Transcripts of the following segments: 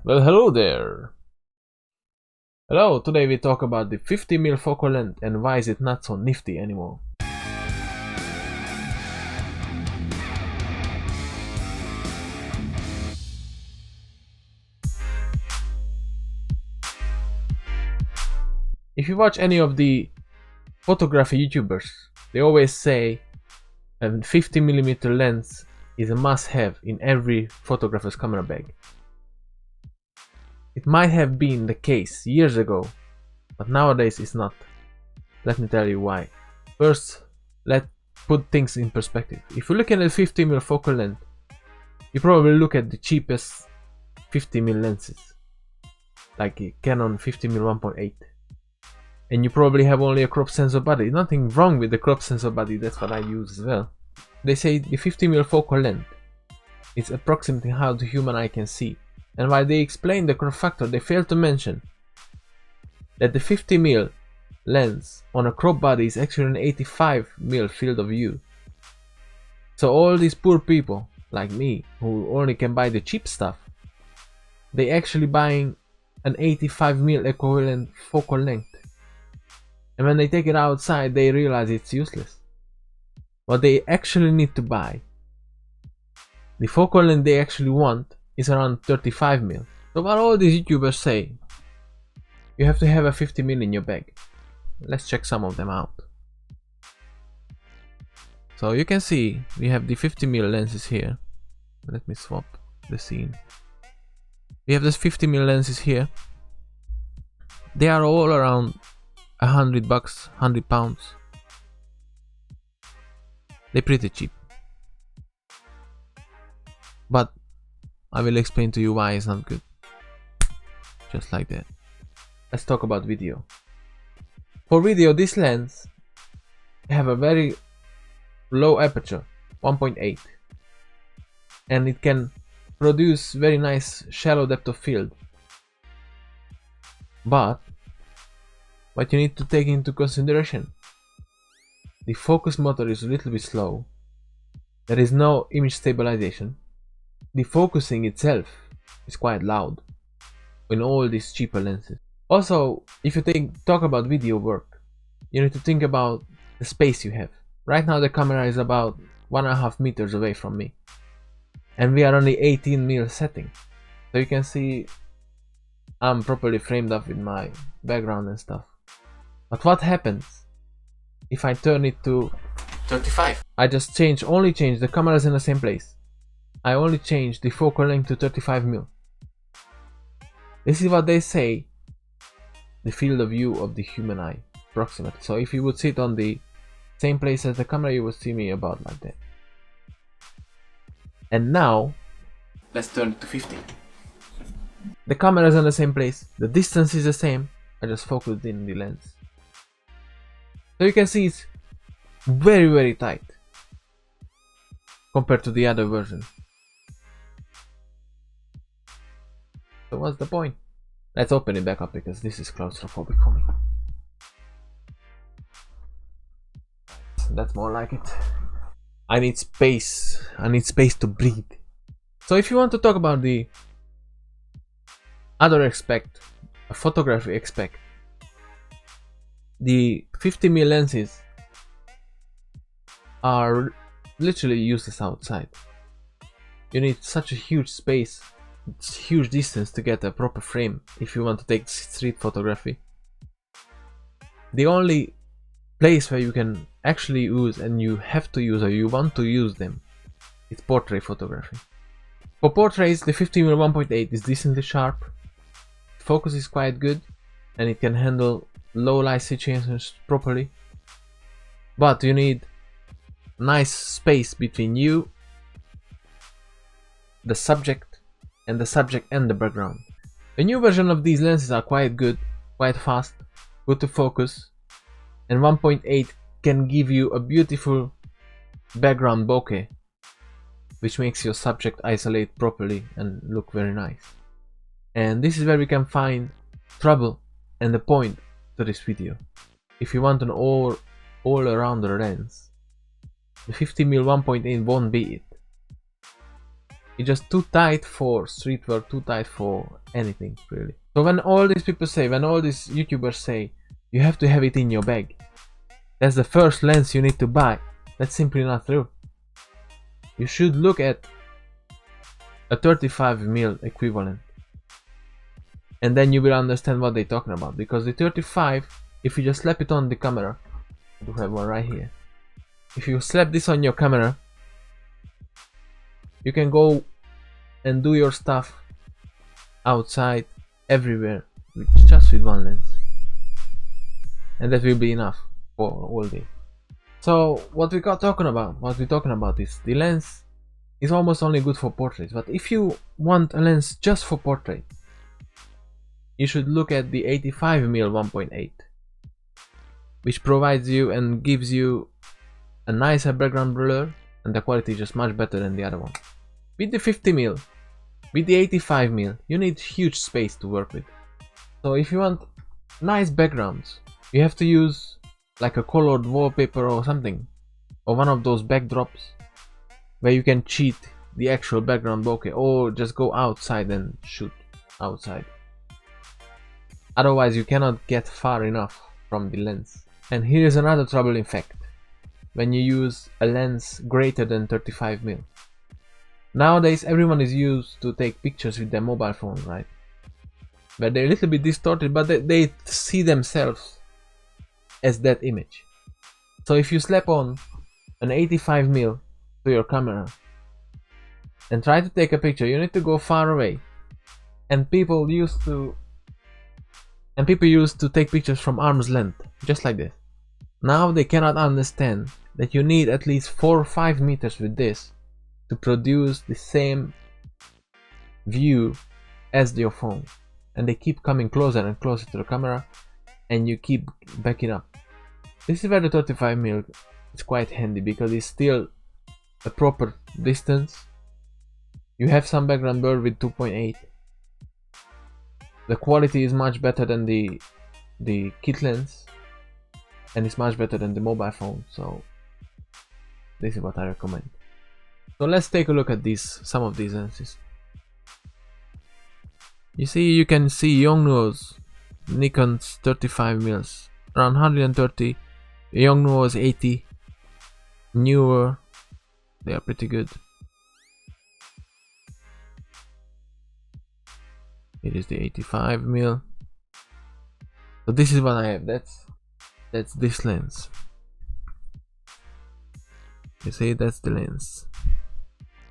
Well, hello there. Hello, today we talk about the 50mm focal length and why is it not so nifty anymore. If you watch any of the photography YouTubers, they always say a 50mm lens is a must-have in every photographer's camera bag. It might have been the case years ago, but nowadays it's not. Let me tell you why. First, let's put things in perspective. If you look at a 50mm focal length, you probably look at the cheapest 50mm lenses, like a Canon 50mm 1.8, and you probably have only a crop sensor body. Nothing wrong with the crop sensor body, that's what I use as well. They say the 50mm focal length is approximately how the human eye can see, and while they explain the crop factor, they fail to mention that the 50mm lens on a crop body is actually an 85mm field of view. So all these poor people like me who only can buy the cheap stuff, they actually buying an 85mm equivalent focal length, and when they take it outside they realize it's useless. What they actually need to buy, the focal length they actually want, is around 35mm. So what all these YouTubers say, you have to have a 50mm in your bag. Let's check some of them out. So you can see we have the 50mm lenses here. Let me swap the scene. We have this 50mm lenses here. They are all around $100, £100. They're pretty cheap. But I will explain to you why it's not good. Just like that. Let's talk about video. For video, this lens have a very low aperture, 1.8, and it can produce very nice shallow depth of field. But what you need to take into consideration, the focus motor is a little bit slow, there is no image stabilization, the focusing itself is quite loud in all these cheaper lenses. Also, if you talk about video work, you need to think about the space you have. Right now the camera is about 1.5 meters away from me, and we are only 18mm setting, so you can see I'm properly framed up with my background and stuff. But what happens if I turn it to 35? I just only change the cameras in the same place. I only change the focal length to 35mm. This is what they say the field of view of the human eye, approximately. So if you would sit on the same place as the camera, you would see me about like that. And now let's turn it to 50. The camera is in the same place, the distance is the same, I just focused in the lens. So you can see it's very tight compared to the other version. So what's the point? Let's open it back up because this is claustrophobic for me. That's more like it. I need space. I need space to breathe. So if you want to talk about the other aspect, a photography aspect, the 50mm lenses are literally useless outside. You need such a huge space, huge distance to get a proper frame if you want to take street photography. The only place where you can actually use, and you have to use or you want to use them, is portrait photography. For portraits, the 50mm 1.8 is decently sharp, focus is quite good, and it can handle low light situations properly. But you need nice space between you, the subject, and the background. A new version of these lenses are quite good, quite fast, good to focus, and 1.8 can give you a beautiful background bokeh, which makes your subject isolate properly and look very nice. And this is where we can find trouble and the point to this video. If you want an all-around lens, the 50mm 1.8 won't be it. It's just too tight for street work, too tight for anything really. So when all these people say, when all these YouTubers say, you have to have it in your bag, that's the first lens you need to buy, that's simply not true. You should look at a 35mm equivalent, and then you will understand what they're talking about. Because the 35, if you just slap it on the camera, I do have one right here. If you slap this on your camera, you can go and do your stuff outside, everywhere, just with one lens, and that will be enough for all day. So what we're talking about is the lens is almost only good for portraits. But if you want a lens just for portrait, you should look at the 85mm 1.8, which provides you and gives you a nicer background blur, and the quality is just much better than the other one. With the 50mm, with the 85mm, you need huge space to work with. So if you want nice backgrounds, you have to use like a colored wallpaper or something, or one of those backdrops where you can cheat the actual background bokeh, or just go outside and shoot outside. Otherwise you cannot get far enough from the lens. And here is another troubling fact when you use a lens greater than 35mm. Nowadays everyone is used to take pictures with their mobile phone, right? But they're a little bit distorted, but they see themselves as that image. So if you slap on an 85mm to your camera and try to take a picture, you need to go far away. And people used to take pictures from arm's length, just like this. Now they cannot understand that you need at least 4 or 5 meters with this to produce the same view as your phone. And they keep coming closer and closer to the camera, and you keep backing up. This is where the 35mm is quite handy, because it's still a proper distance. You have some background blur with 2.8. The quality is much better than the kit lens, and it's much better than the mobile phone. So this is what I recommend. So let's take a look at some of these lenses. You can see Yongnuo's Nikon's 35mm around 130, Yongnuo's 80, newer, they are pretty good. It is the 85mm. So this is what I have. That's this lens. You see, that's the lens.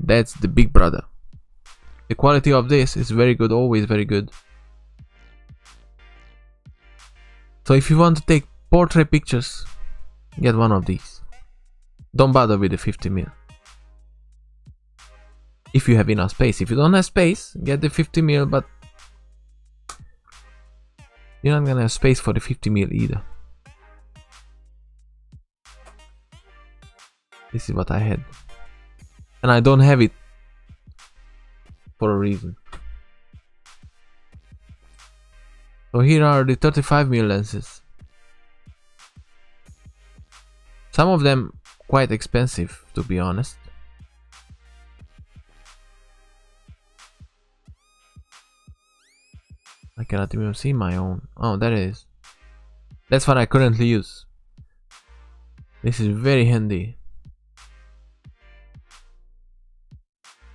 That's the big brother. The quality of this is very good, always very good. So if you want to take portrait pictures, get one of these. Don't bother with the 50mm. If you have enough space. If you don't have space, get the 50mm, but you're not gonna have space for the 50mm either. This is what I had. And I don't have it for a reason. So here are the 35mm lenses. Some of them quite expensive, to be honest. I cannot even see my own. Oh, there it is. That's what I currently use. This is very handy.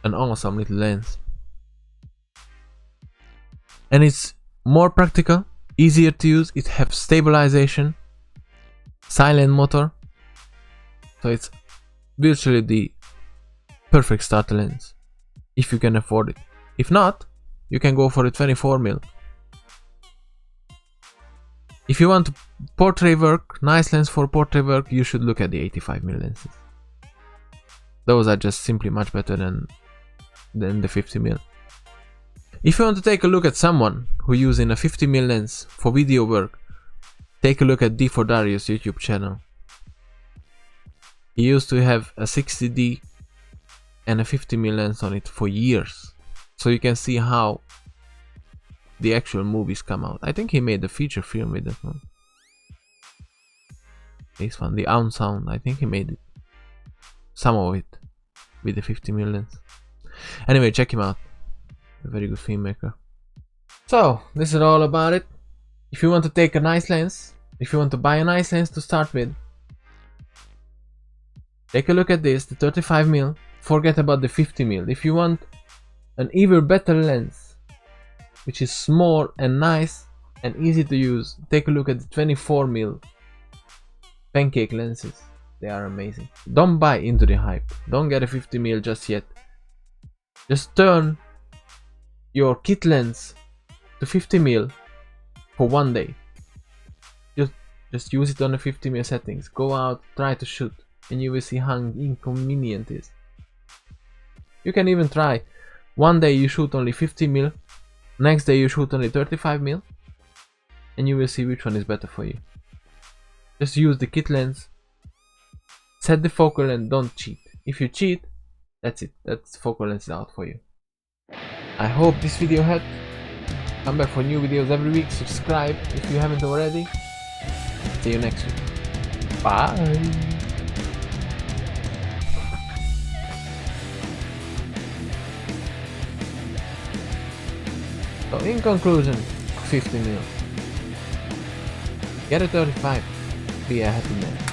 An awesome little lens. And it's more practical, easier to use. It has stabilization, silent motor. So it's virtually the perfect starter lens, if you can afford it. If not, you can go for a 24mm. If you want portrait work, nice lens for portrait work, you should look at the 85mm lenses. Those are just simply much better than the 50mm. If you want to take a look at someone who using a 50mm lens for video work, take a look at D4Darius' YouTube channel. He used to have a 60D and a 50mm lens on it for years, so you can see how the actual movies come out. I think he made a feature film with that one. This one, the Sound, I think he made it, some of it, with the 50mm lens. Anyway, check him out. A very good filmmaker. So, this is all about it. If you want to take a nice lens, if you want to buy a nice lens to start with, take a look at this, the 35mm. Forget about the 50mm. If you want an even better lens, which is small and nice and easy to use, take a look at the 24mm pancake lenses. They are amazing. Don't buy into the hype. Don't get a 50mm just yet. Just turn your kit lens to 50mm for one day. Just use it on the 50mm settings. Go out, try to shoot, and you will see how inconvenient it is. You can even try. One day you shoot only 50mm, next day you shoot only 35mm, and you will see which one is better for you. Just use the kit lens, set the focal length, don't cheat. If you cheat, that's it, that's focal lens is out for you. I hope this video helped. Come back for new videos every week, subscribe if you haven't already. See you next week. Bye! So in conclusion, 50mm. Get a 35, be a happy man.